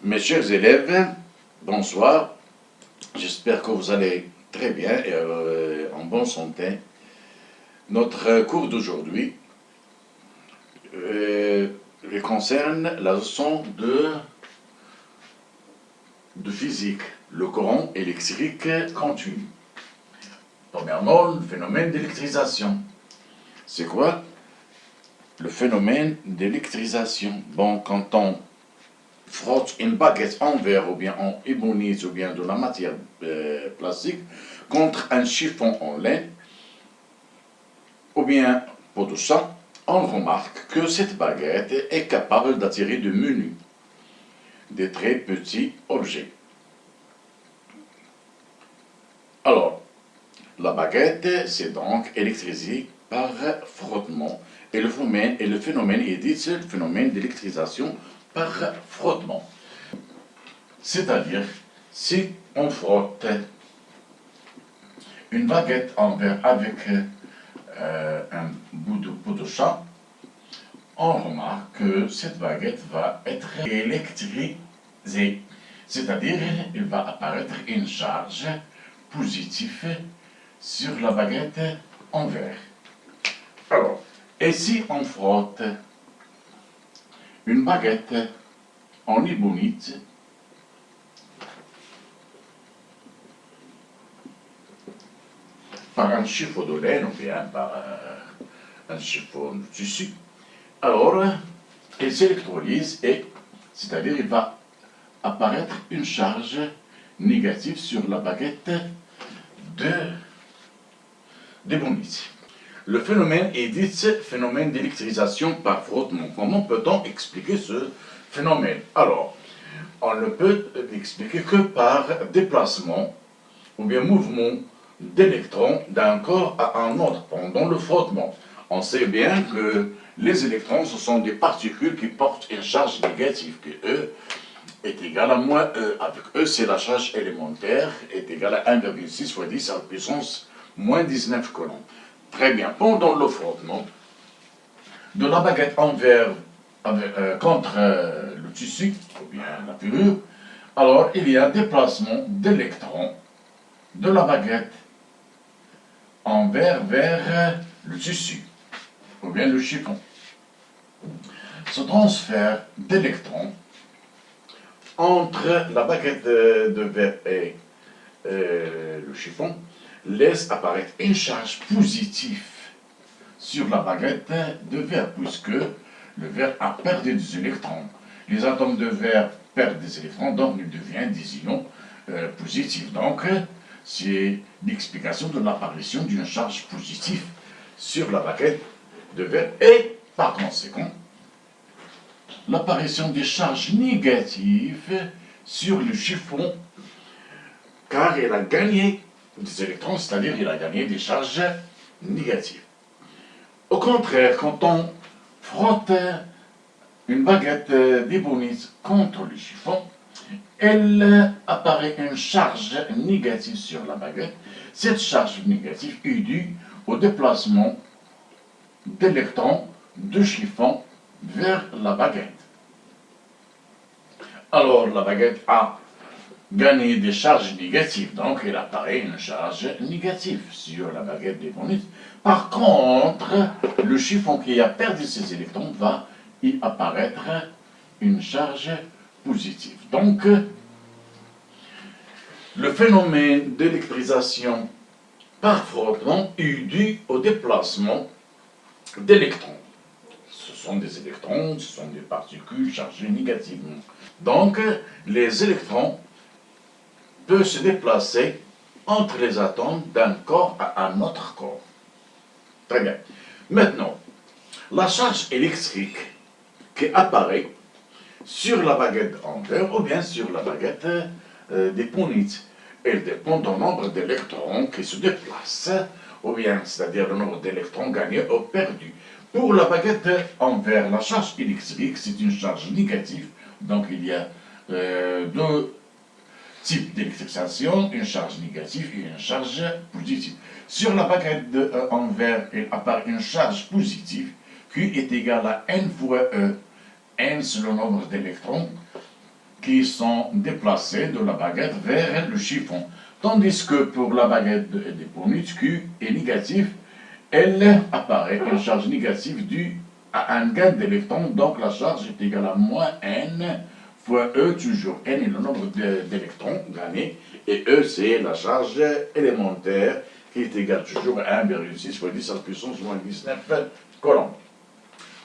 Mes chers élèves, bonsoir. J'espère que vous allez très bien et en bonne santé. Notre cours d'aujourd'hui concerne la leçon de physique, le courant électrique continu. Premièrement, le phénomène d'électrisation. C'est quoi le phénomène d'électrisation? Bon, quand on frotte une baguette en verre ou bien en ébonite ou bien de la matière plastique contre un chiffon en laine ou bien pour tout ça, on remarque que cette baguette est capable d'attirer de menus, des très petits objets. Alors, la baguette c'est donc électrisée par frottement et le phénomène est dit le phénomène d'électrisation par frottement. C'est-à-dire, si on frotte une baguette en verre avec un bout de peau de chat, on remarque que cette baguette va être électrisée. C'est-à-dire, il va apparaître une charge positive sur la baguette en verre. Alors, et si on frotte une baguette en ébonite, par un chiffon de laine ou bien par un chiffon de tissu, alors il s'électrolyse et, c'est-à-dire il va apparaître une charge négative sur la baguette d'ébonite. Le phénomène est dit phénomène d'électrisation par frottement. Comment peut-on expliquer ce phénomène? Alors, on ne peut l'expliquer que par déplacement ou bien mouvement d'électrons d'un corps à un autre pendant le frottement. On sait bien que les électrons, ce sont des particules qui portent une charge négative, que E est égal à moins E. Avec E, c'est la charge élémentaire, est égale à 1,6 fois 10 à la puissance moins 19 coulombs. Très bien, pendant le frottement de la baguette en verre contre le tissu, ou bien la pelure, alors il y a un déplacement d'électrons de la baguette en verre vers le tissu, ou bien le chiffon. Ce transfert d'électrons entre la baguette de verre et le chiffon laisse apparaître une charge positive sur la baguette de verre, puisque le verre a perdu des électrons. Les atomes de verre perdent des électrons, donc ils deviennent des ions positifs. Donc, c'est l'explication de l'apparition d'une charge positive sur la baguette de verre et, par conséquent, l'apparition des charges négatives sur le chiffon, car il a gagné des électrons, c'est-à-dire il a gagné des charges négatives. Au contraire, quand on frotte une baguette d'ébonite contre le chiffon, elle apparaît une charge négative sur la baguette. Cette charge négative est due au déplacement d'électrons du chiffon vers la baguette. Alors la baguette a gagné des charges négatives, donc il apparaît une charge négative sur la baguette d'ébonite. Par contre, le chiffon qui a perdu ses électrons va y apparaître une charge positive. Donc, le phénomène d'électrisation par frottement est dû au déplacement d'électrons. Ce sont des électrons, ce sont des particules chargées négativement. Donc, les électrons peuvent se déplacer entre les atomes d'un corps à un autre corps. Très bien. Maintenant, la charge électrique qui apparaît sur la baguette en verre ou bien sur la baguette d'ébonite, elle dépend du nombre d'électrons qui se déplacent, ou bien, c'est-à-dire le nombre d'électrons gagnés ou perdus. Pour la baguette en verre, la charge électrique, c'est une charge négative, donc il y a deux types d'électrisation, une charge négative et une charge positive. Sur la baguette en verre, il apparaît une charge positive qui est égale à n fois E. N, c'est le nombre d'électrons qui sont déplacés de la baguette vers le chiffon. Tandis que pour la baguette d'éponite, Q est négatif, elle apparaît une charge négative due à un gain d'électrons, donc la charge est égale à moins N fois E, toujours N est le nombre d'électrons gagnés, et E c'est la charge élémentaire qui est égale toujours à 1,6 fois 10 à la puissance moins 19 coulombs.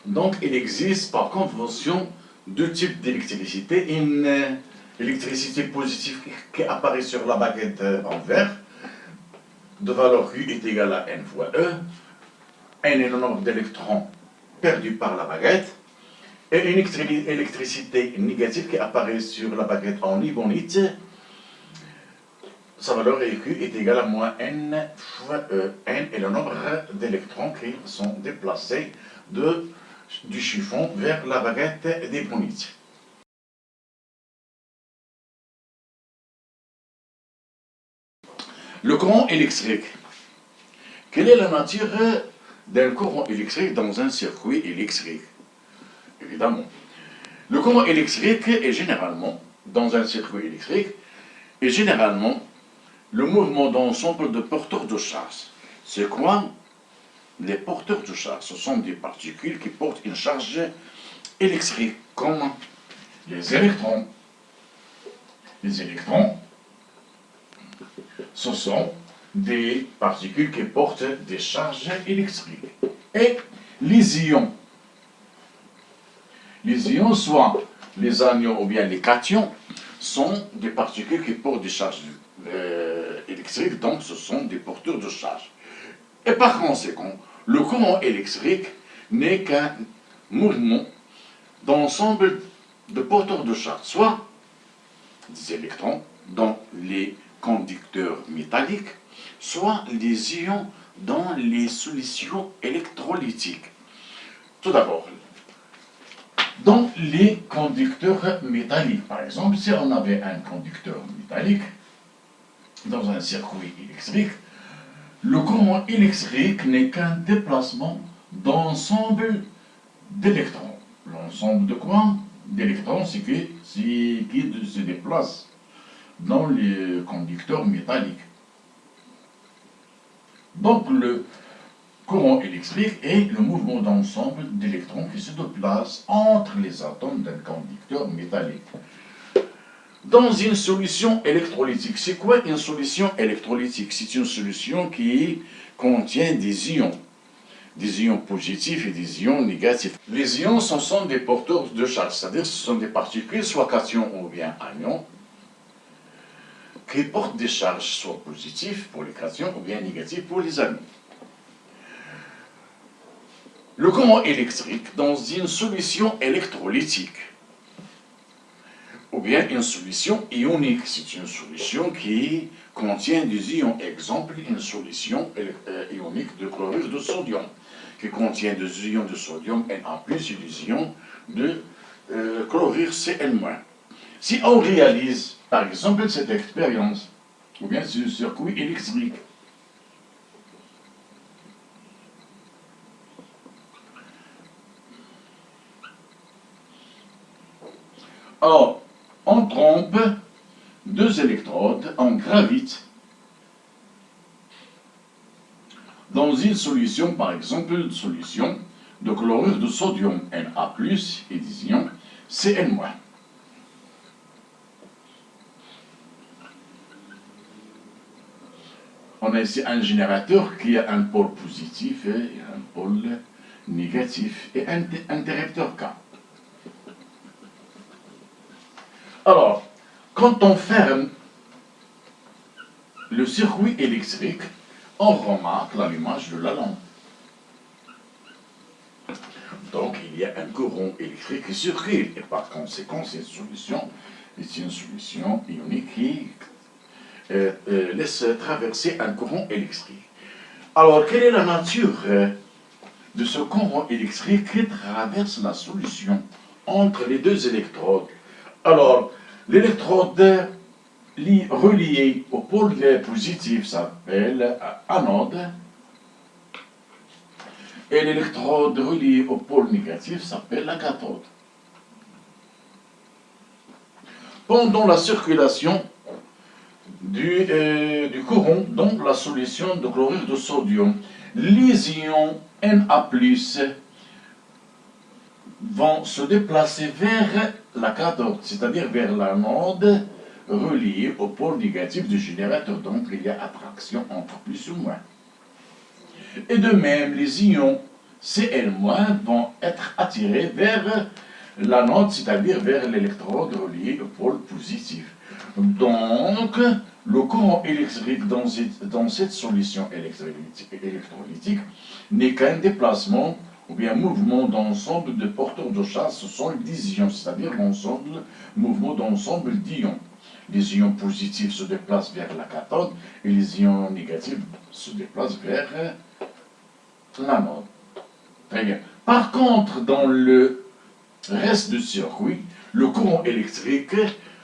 Donc il existe par convention deux types d'électricité, une électricité positive qui apparaît sur la baguette en vert, de valeur Q est égale à N fois E, N est le nombre d'électrons perdus par la baguette, et une électricité négative qui apparaît sur la baguette en ibonite, sa valeur Q est égale à moins N fois E. N est le nombre d'électrons qui sont déplacés du chiffon vers la baguette d'ébonite. Le courant électrique. Quelle est la nature d'un courant électrique dans un circuit électrique? Évidemment. Le courant électrique est généralement, dans un circuit électrique, est généralement le mouvement d'ensemble de porteurs de charge. C'est quoi? Les porteurs de charge, ce sont des particules qui portent une charge électrique, comme les électrons. Les électrons, ce sont des particules qui portent des charges électriques. Et les ions. Les ions, soit les anions ou bien les cations, sont des particules qui portent des charges électriques, donc ce sont des porteurs de charge. Et par conséquent, le courant électrique n'est qu'un mouvement d'ensemble de porteurs de charge, soit des électrons dans les conducteurs métalliques, soit les ions dans les solutions électrolytiques. Tout d'abord, dans les conducteurs métalliques, par exemple, si on avait un conducteur métallique dans un circuit électrique, le courant électrique n'est qu'un déplacement d'ensemble d'électrons. L'ensemble de quoi? D'électrons, c'est qui se déplace dans les conducteurs métalliques. Donc le courant électrique est le mouvement d'ensemble d'électrons qui se déplacent entre les atomes d'un conducteur métallique. Dans une solution électrolytique, c'est quoi une solution électrolytique? C'est une solution qui contient des ions positifs et des ions négatifs. Les ions, ce sont des porteurs de charge, c'est-à-dire ce sont des particules, soit cations ou bien anions, qui portent des charges soit positives pour les cations ou bien négatives pour les anions. Le courant électrique dans une solution électrolytique ou bien une solution ionique, c'est une solution qui contient des ions. Exemple, une solution ionique de chlorure de sodium qui contient des ions de sodium Na+, et des ions de chlorure Cn-. Si on réalise, par exemple, cette expérience, ou bien ce circuit électrique, or, on trompe deux électrodes en gravite dans une solution, par exemple, une solution de chlorure de sodium Na+, et des ions Cn-. On a ici un générateur qui a un pôle positif et un pôle négatif et un interrupteur K. Alors, quand on ferme le circuit électrique, on remarque l'allumage de la lampe. Donc, il y a un courant électrique qui circule, et par conséquent, cette solution est une solution ionique qui laisse traverser un courant électrique. Alors, quelle est la nature de ce courant électrique qui traverse la solution entre les deux électrodes? Alors, l'électrode reliée au pôle positif s'appelle anode, et l'électrode reliée au pôle négatif s'appelle la cathode. pendant la circulation du courant dans la solution de chlorure de sodium. Les ions Na+, vont se déplacer vers la cathode, c'est-à-dire vers l'anode reliée au pôle négatif du générateur. Donc il y a attraction entre plus ou moins. Et de même, les ions Cl- vont être attirés vers l'anode, c'est-à-dire vers l'électrode relié au pôle positif. Donc, le courant électrique dans cette solution électrolytique n'est qu'un déplacement ou bien mouvement d'ensemble de porteurs de charge. Ce sont des ions, c'est-à-dire mouvement d'ensemble d'ions. Les ions positifs se déplacent vers la cathode et les ions négatifs se déplacent vers l'anode. Très bien. Par contre, dans le reste du circuit, le courant électrique,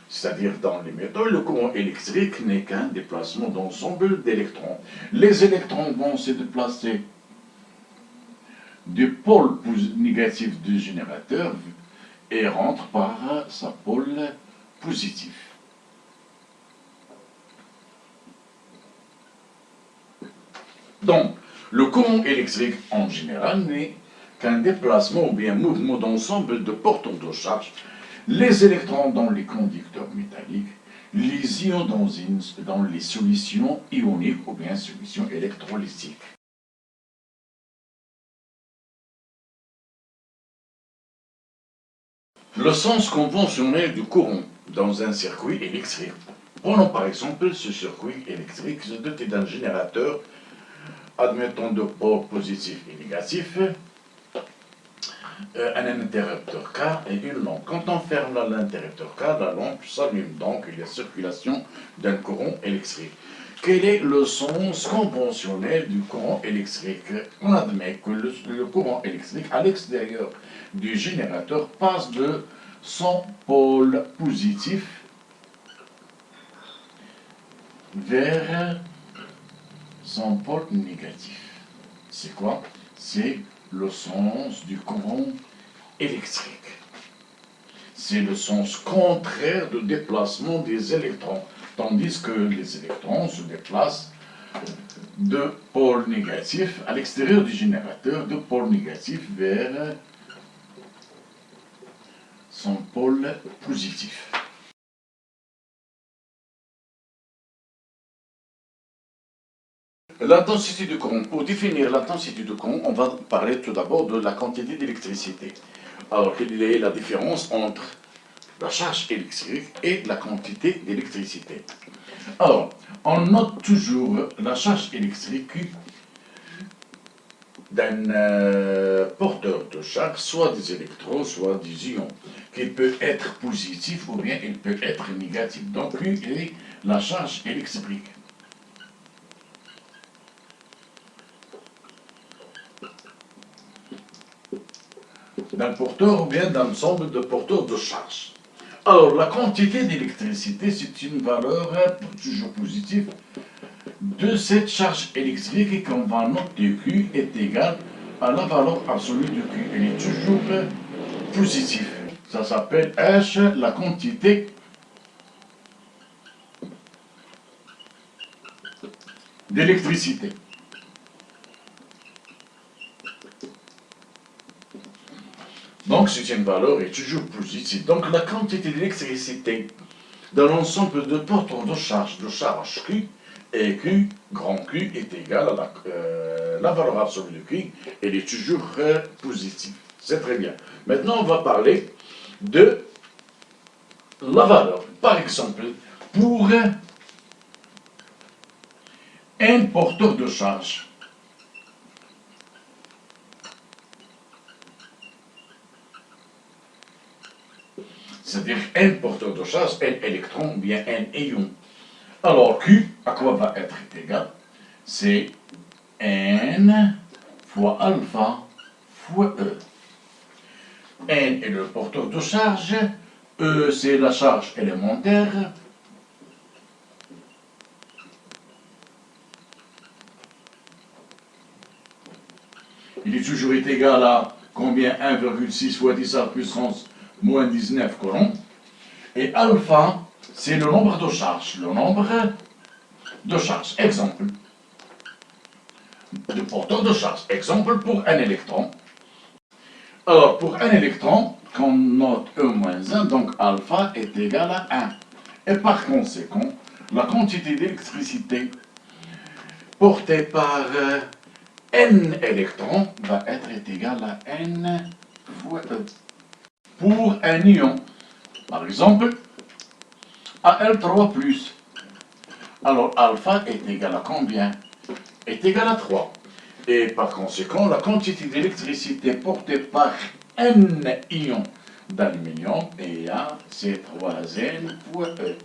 c'est-à-dire dans les métaux, le courant électrique n'est qu'un déplacement d'ensemble d'électrons. Les électrons vont se déplacer du pôle négatif du générateur et rentrent par sa pôle positif. Donc, le courant électrique en général n'est qu'un déplacement ou bien mouvement d'ensemble de porteurs de charge, les électrons dans les conducteurs métalliques, les ions dans les solutions ioniques ou bien solutions électrolytiques. Le sens conventionnel du courant dans un circuit électrique. Prenons par exemple ce circuit électrique doté d'un générateur admettant deux pôles positifs et négatifs, un interrupteur K et une lampe. Quand on ferme l'interrupteur K, la lampe s'allume, donc il y a circulation d'un courant électrique. Quel est le sens conventionnel du courant électrique? On admet que le courant électrique à l'extérieur du générateur passe de son pôle positif vers son pôle négatif. C'est quoi? C'est le sens du courant électrique. C'est le sens contraire de déplacement des électrons, tandis que les électrons se déplacent de pôle négatif à l'extérieur du générateur, de pôle négatif vers son pôle positif. L'intensité du courant. Pour définir l'intensité du courant, on va parler tout d'abord de la quantité d'électricité. Alors, quelle est la différence entre la charge électrique et la quantité d'électricité? Alors, on note toujours la charge électrique d'un porteur de charge, soit des électrons, soit des ions, qui peut être positif ou bien il peut être négatif. Donc, Q est la charge électrique. D'un porteur ou bien d'un ensemble de porteurs de charge. Alors, la quantité d'électricité, c'est une valeur toujours positive de cette charge électrique et qu'on va noter Q est égal à la valeur absolue de Q. Elle est toujours positive. Ça s'appelle H, la quantité d'électricité. Donc, c'est une valeur est toujours positive. Donc, la quantité d'électricité dans l'ensemble de porteurs de charge Q, et Q, grand Q, est égal à la valeur absolue de Q, elle est toujours positive. C'est très bien. Maintenant, on va parler de la valeur. Par exemple, pour un porteur de charge, c'est-à-dire un porteur de charge, un électron ou bien un ion. Alors, Q, à quoi va être égal? C'est N fois alpha fois E. N est le porteur de charge, E c'est la charge élémentaire, il est toujours égal à combien? 1,6 fois 10 à la puissance moins 19 coulombs. Et alpha, c'est le nombre de charges. Le nombre de charges. Exemple. De porteurs de charge. Exemple pour un électron. Alors, pour un électron, qu'on note E-1, donc alpha est égal à 1. Et par conséquent, la quantité d'électricité portée par N électrons va être égale à N fois E. Pour un ion, par exemple, Al3+, alors alpha est égal à combien? Est égal à 3. Et par conséquent, la quantité d'électricité portée par N ions d'aluminium est à C3N fois E.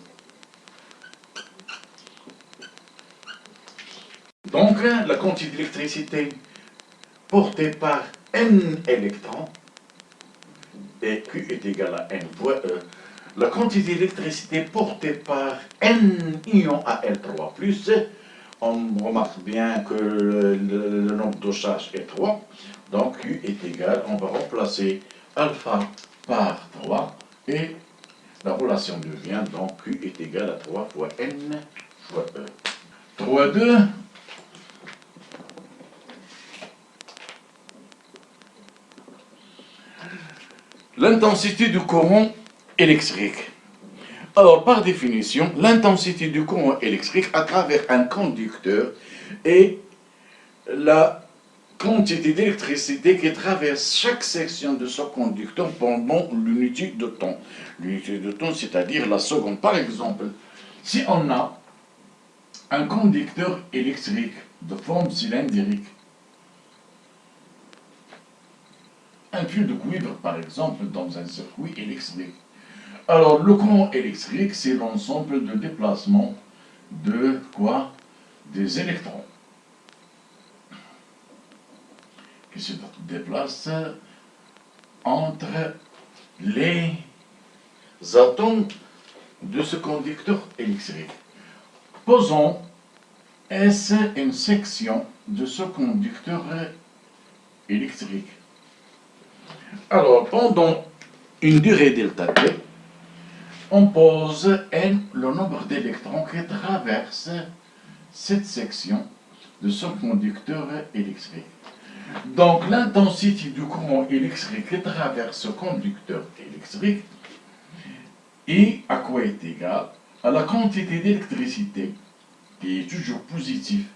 Donc, la quantité d'électricité portée par N électrons, et Q est égal à N fois E, la quantité d'électricité portée par N ions à L3+, on remarque bien que le nombre de charges est 3, donc Q est égal, on va remplacer alpha par 3, et la relation devient, donc Q est égal à 3 fois N fois E. 3,2. L'intensité du courant électrique. Alors, par définition, l'intensité du courant électrique à travers un conducteur est la quantité d'électricité qui traverse chaque section de ce conducteur pendant l'unité de temps. L'unité de temps, c'est-à-dire la seconde. Par exemple, si on a un conducteur électrique de forme cylindrique, un fil de cuivre, par exemple, dans un circuit électrique. Alors, le courant électrique, c'est l'ensemble de déplacement de quoi? Des électrons qui se déplacent entre les atomes de ce conducteur électrique. Posons S une section de ce conducteur électrique. Alors, pendant une durée delta T, on pose N le nombre d'électrons qui traversent cette section de ce conducteur électrique. Donc, l'intensité du courant électrique qui traverse ce conducteur électrique est à quoi est égal? À la quantité d'électricité, qui est toujours positive,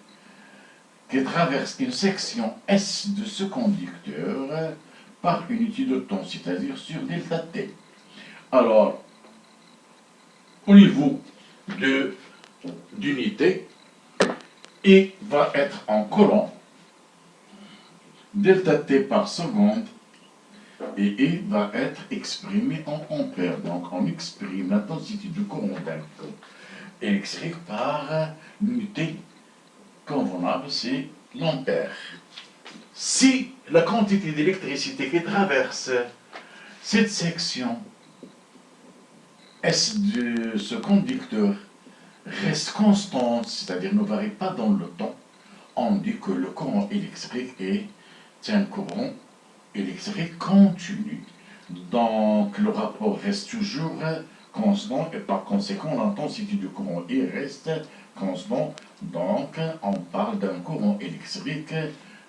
qui traverse une section S de ce conducteur par unité de temps, c'est-à-dire sur delta T. Alors, au niveau d'unité, I va être en courant, delta T par seconde, et I va être exprimé en ampères. Donc, on exprime l'intensité du courant d'un électrique par l'unité convenable, c'est l'ampère. Si la quantité d'électricité qui traverse cette section S de ce conducteur reste constante, c'est-à-dire ne varie pas dans le temps, on dit que le courant électrique est un courant électrique continu. Donc le rapport reste toujours constant et par conséquent l'intensité du courant I reste constant. Donc on parle d'un courant électrique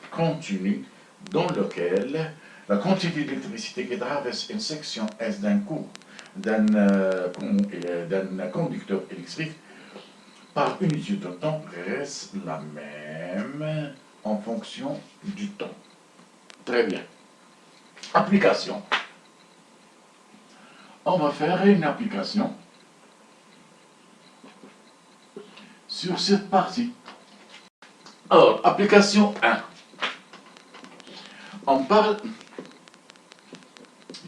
continu dans lequel la quantité d'électricité qui traverse une section S d'un conducteur électrique par unité de temps reste la même en fonction du temps. Très bien. Application. On va faire une application sur cette partie. Alors, application 1. On parle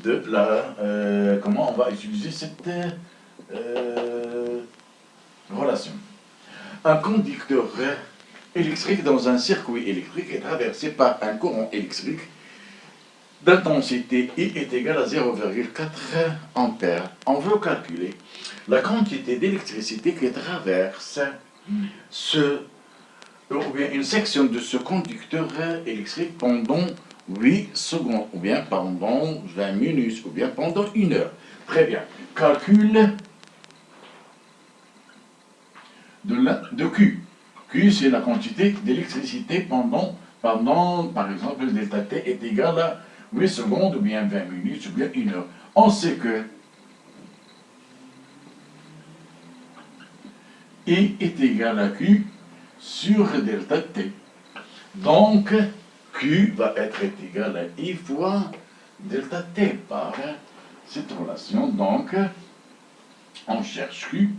de comment on va utiliser cette relation. Un conducteur électrique dans un circuit électrique est traversé par un courant électrique d'intensité I est égale à 0,4 ampères. On veut calculer la quantité d'électricité qui traverse ou bien une section de ce conducteur électrique pendant 8 secondes, ou bien pendant 20 minutes, ou bien pendant 1 heure. Très bien. Calcul de Q. Q, c'est la quantité d'électricité pendant, par exemple, le delta T est égal à 8 secondes, ou bien 20 minutes, ou bien 1 heure. On sait que I est égal à Q sur delta T. Donc, Q va être égal à I fois delta T par cette relation. Donc, on cherche Q.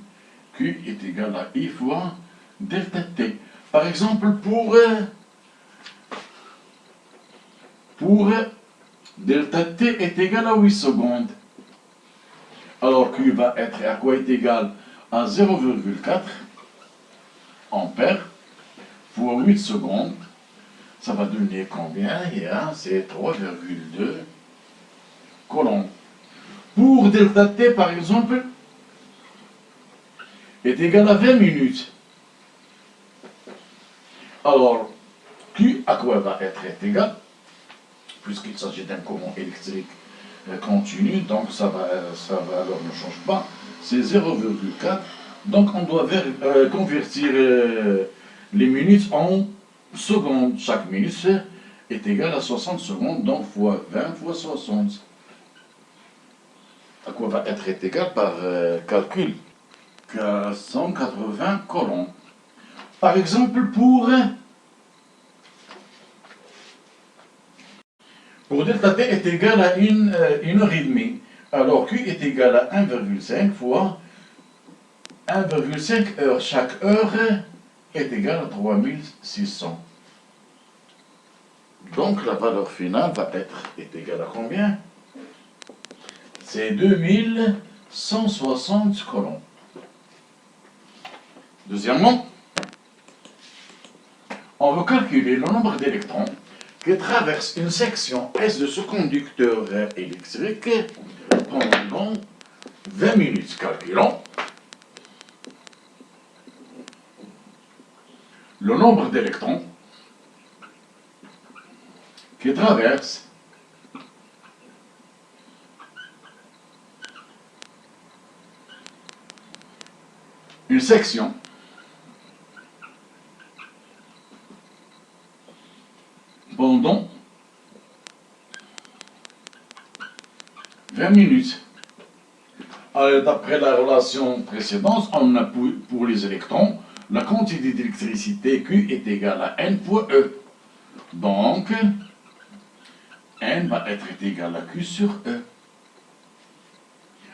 Q est égal à I fois delta T. Par exemple, pour delta T est égal à 8 secondes. Alors Q va être à quoi est égal à 0,4 ampères pour 8 secondes. Ça va donner combien? C'est 3,2 coulombs. Pour delta T, par exemple, est égal à 20 minutes. Alors, Q à quoi va être égal? Puisqu'il s'agit d'un courant électrique continu, donc ça va alors ne change pas, c'est 0,4. Donc on doit convertir les minutes en secondes. Chaque minute est égale à 60 secondes, donc fois 20 fois 60. À quoi va être égal par calcul? 180 coulombs. Par exemple, pour delta T est égal à 1 heure et demie, alors Q est égal à 1,5 fois 1,5 heures. Chaque heure est égale à 3600. Donc la valeur finale est égale à combien? C'est 2160 coulombs. Deuxièmement, on veut calculer le nombre d'électrons qui traversent une section S de ce conducteur électrique pendant 20 minutes. Calculons le nombre d'électrons qui traversent une section pendant 20 minutes. D'après la relation précédente, on a pour les électrons, la quantité d'électricité Q est égale à N fois E. Donc, N va être égal à Q sur E.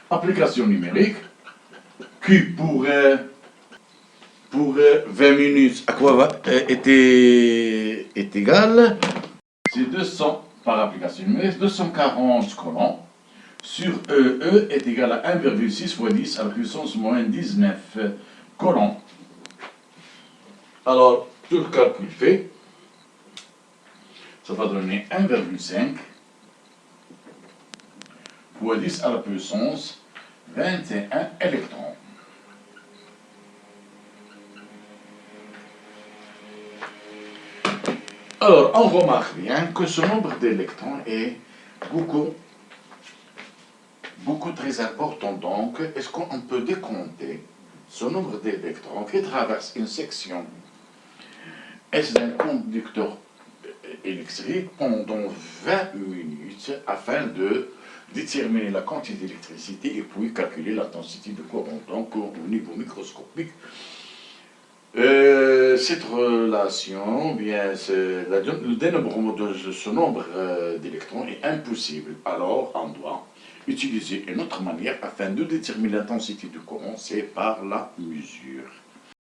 Application numérique, Q pour 20 minutes, à quoi est égal? C'est 200 par application numérique, 240 coulombs sur E. E est égal à 1,6 fois 10 à la puissance moins 19 coulombs. Alors, tout le calcul fait, ça va donner 1,5 fois 10 à la puissance 21 électrons. Alors, on remarque bien que ce nombre d'électrons est beaucoup très important. Donc, est-ce qu'on peut décompter ce nombre d'électrons qui traverse une section S d'un conducteur électrique pendant 20 minutes afin de déterminer la quantité d'électricité et puis calculer l'intensité de courant, donc au niveau microscopique. Cette relation, bien, le dénombrement de ce nombre d'électrons est impossible. Alors, on doit utiliser une autre manière afin de déterminer l'intensité du courant, c'est par la mesure.